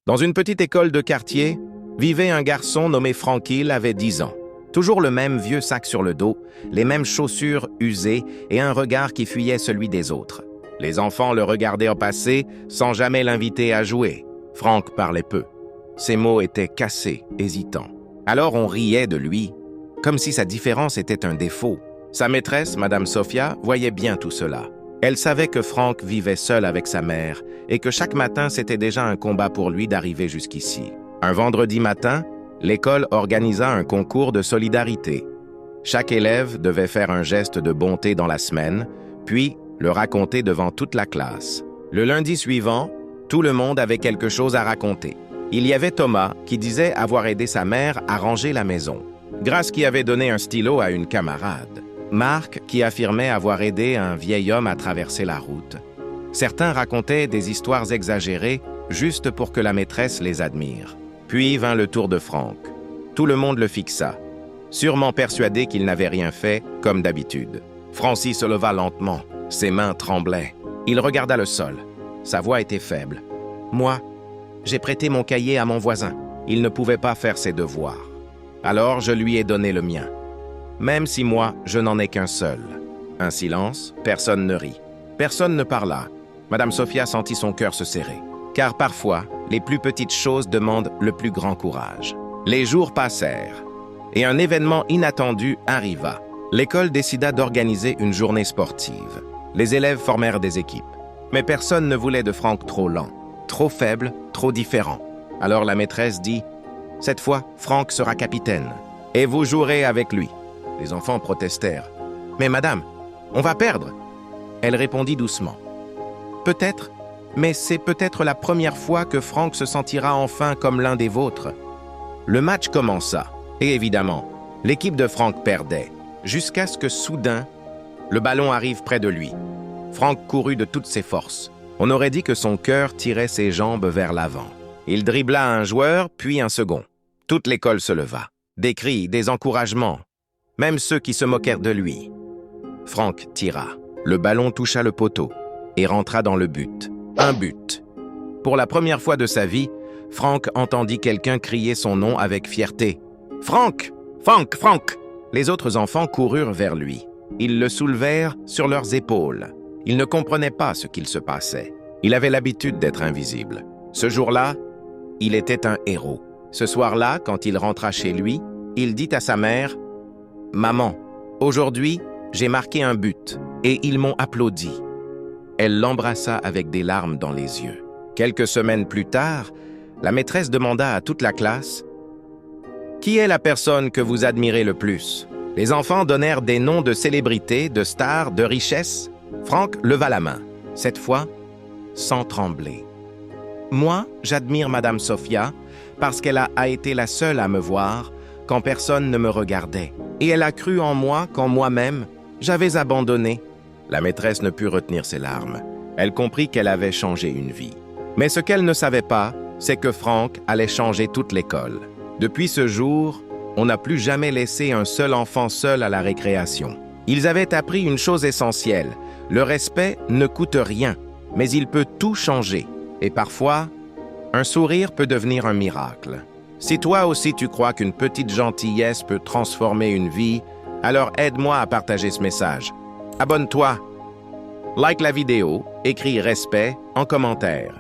Dans une petite école de quartier, vivait un garçon nommé Frank. Il avait 10 ans. Toujours le même vieux sac sur le dos, les mêmes chaussures usées et un regard qui fuyait celui des autres. Les enfants le regardaient en passer sans jamais l'inviter à jouer. Frank parlait peu. Ses mots étaient cassés, hésitants. Alors on riait de lui, comme si sa différence était un défaut. Sa maîtresse, Madame Sophia, voyait bien tout cela. Elle savait que Frank vivait seul avec sa mère et que chaque matin, c'était déjà un combat pour lui d'arriver jusqu'ici. Un vendredi matin, l'école organisa un concours de solidarité. Chaque élève devait faire un geste de bonté dans la semaine, puis le raconter devant toute la classe. Le lundi suivant, tout le monde avait quelque chose à raconter. Il y avait Thomas qui disait avoir aidé sa mère à ranger la maison. Grace qui avait donné un stylo à une camarade. Marc qui affirmait avoir aidé un vieil homme à traverser la route. Certains racontaient des histoires exagérées juste pour que la maîtresse les admire. Puis vint le tour de Frank. Tout le monde le fixa, sûrement persuadé qu'il n'avait rien fait, comme d'habitude. Francis se leva lentement, ses mains tremblaient. Il regarda le sol. Sa voix était faible. « Moi, j'ai prêté mon cahier à mon voisin. Il ne pouvait pas faire ses devoirs. Alors je lui ai donné le mien. Même si moi, je n'en ai qu'un seul. » Un silence, personne ne rit. Personne ne parla. Madame Sophia sentit son cœur se serrer. Car parfois, les plus petites choses demandent le plus grand courage. Les jours passèrent, et un événement inattendu arriva. L'école décida d'organiser une journée sportive. Les élèves formèrent des équipes. Mais personne ne voulait de Frank trop lent, trop faible, trop différent. Alors la maîtresse dit « Cette fois, Frank sera capitaine, et vous jouerez avec lui. » Les enfants protestèrent. « Mais madame, on va perdre !» Elle répondit doucement. « Peut-être, mais c'est peut-être la première fois que Frank se sentira enfin comme l'un des vôtres. » Le match commença, et évidemment, l'équipe de Frank perdait, jusqu'à ce que soudain, le ballon arrive près de lui. Frank courut de toutes ses forces. On aurait dit que son cœur tirait ses jambes vers l'avant. Il dribbla un joueur, puis un second. Toute l'école se leva. Des cris, des encouragements. Même ceux qui se moquèrent de lui. Frank tira. Le ballon toucha le poteau et rentra dans le but. Un but. Pour la première fois de sa vie, Frank entendit quelqu'un crier son nom avec fierté. « Frank! Frank! Frank !» Les autres enfants coururent vers lui. Ils le soulevèrent sur leurs épaules. Il ne comprenait pas ce qu'il se passait. Il avait l'habitude d'être invisible. Ce jour-là, il était un héros. Ce soir-là, quand il rentra chez lui, il dit à sa mère « Maman, aujourd'hui, j'ai marqué un but et ils m'ont applaudi. » Elle l'embrassa avec des larmes dans les yeux. Quelques semaines plus tard, la maîtresse demanda à toute la classe « Qui est la personne que vous admirez le plus ?» Les enfants donnèrent des noms de célébrités, de stars, de richesses. Frank leva la main, cette fois sans trembler. « Moi, j'admire Madame Sophia parce qu'elle a été la seule à me voir quand personne ne me regardait. Et elle a cru en moi quand moi-même, j'avais abandonné. » La maîtresse ne put retenir ses larmes. Elle comprit qu'elle avait changé une vie. Mais ce qu'elle ne savait pas, c'est que Frank allait changer toute l'école. Depuis ce jour, on n'a plus jamais laissé un seul enfant seul à la récréation. Ils avaient appris une chose essentielle. Le respect ne coûte rien, mais il peut tout changer. Et parfois, un sourire peut devenir un miracle. Si toi aussi tu crois qu'une petite gentillesse peut transformer une vie, alors aide-moi à partager ce message. Abonne-toi, like la vidéo, écris respect en commentaire.